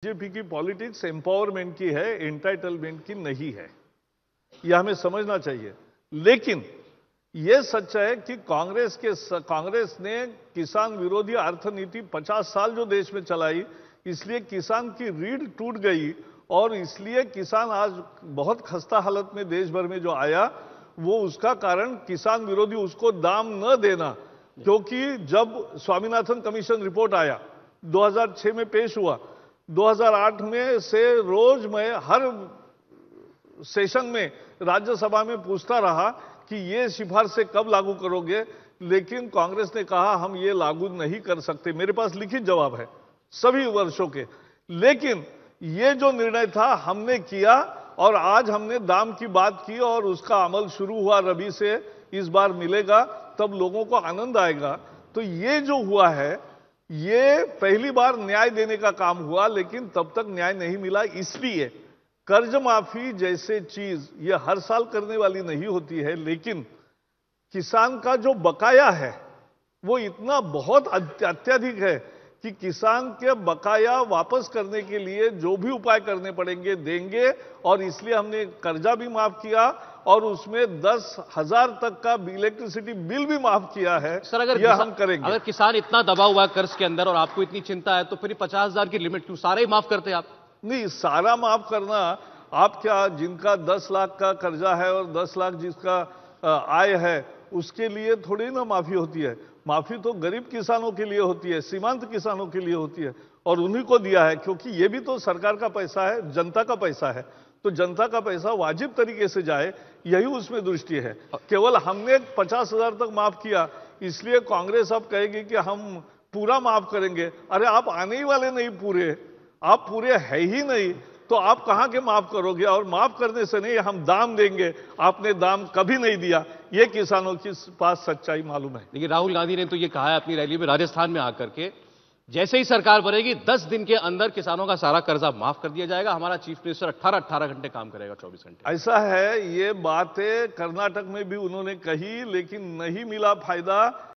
BJP की politics empowerment की है, एंटाइटलमेंट की नहीं है। यह हमें समझना चाहिए। लेकिन यह सच है कि कांग्रेस ने किसान विरोधी अर्थनीति 50 साल जो देश में चलाई, इसलिए किसान की रीढ़ टूट गई और इसलिए किसान आज बहुत खस्ता हालत में देश भर में जो आया, वो उसका कारण किसान विरोधी उसको दाम न देना। क्योंकि जब स्वामीनाथन कमीशन रिपोर्ट आया 2006 में पेश हुआ, 2008 में से रोज मैं हर सेशन में राज्यसभा में पूछता रहा कि ये सिफारिशें कब लागू करोगे, लेकिन कांग्रेस ने कहा हम ये लागू नहीं कर सकते। मेरे पास लिखित जवाब है सभी वर्षों के। लेकिन ये जो निर्णय था हमने किया और आज हमने दाम की बात की और उसका अमल शुरू हुआ, रबी से इस बार मिलेगा, तब लोगों को आनंद आएगा। तो ये जो हुआ है, ये पहली बार न्याय देने का काम हुआ, लेकिन तब तक न्याय नहीं मिला। इसलिए कर्ज माफी जैसे चीज ये हर साल करने वाली नहीं होती है, लेकिन किसान का जो बकाया है वो इतना बहुत अत्यधिक है कि किसान के बकाया वापस करने के लिए जो भी उपाय करने पड़ेंगे देंगे। और इसलिए हमने कर्जा भी माफ किया और उसमें 10,000 तक का इलेक्ट्रिसिटी बिल भी माफ किया है। सर, अगर यह हम करेंगे। अगर किसान इतना दबा हुआ है कर्ज के अंदर और आपको इतनी चिंता है, तो फिर 50,000 की लिमिट क्यों? सारे ही माफ करते आप? नहीं, सारा माफ करना, आप क्या, जिनका 10 लाख का कर्जा है और 10 लाख जिसका आय है, उसके लिए थोड़ी ना माफी होती है। माफी तो गरीब किसानों के लिए होती है, सीमांत किसानों के लिए होती है, और उन्हीं को दिया है। क्योंकि ये भी तो सरकार का पैसा है, जनता का पैसा है, तो जनता का पैसा वाजिब तरीके से जाए, यही उसमें दृष्टि है। केवल हमने 50,000 तक माफ किया, इसलिए कांग्रेस अब कहेगी कि हम पूरा माफ करेंगे। अरे आप आने ही वाले नहीं पूरे, आप पूरे है ही नहीं, तो आप कहां के माफ करोगे? और माफ करने से नहीं, हम दाम देंगे। आपने दाम कभी नहीं दिया, ये किसानों के पास सच्चाई मालूम है। देखिए, राहुल गांधी ने तो ये कहा है अपनी रैली में राजस्थान में आकर के, जैसे ही सरकार बनेगी 10 दिन के अंदर किसानों का सारा कर्जा माफ कर दिया जाएगा। हमारा चीफ मिनिस्टर 18 घंटे काम करेगा, 24 घंटे। ऐसा है, ये बातें कर्नाटक में भी उन्होंने कही, लेकिन नहीं मिला फायदा।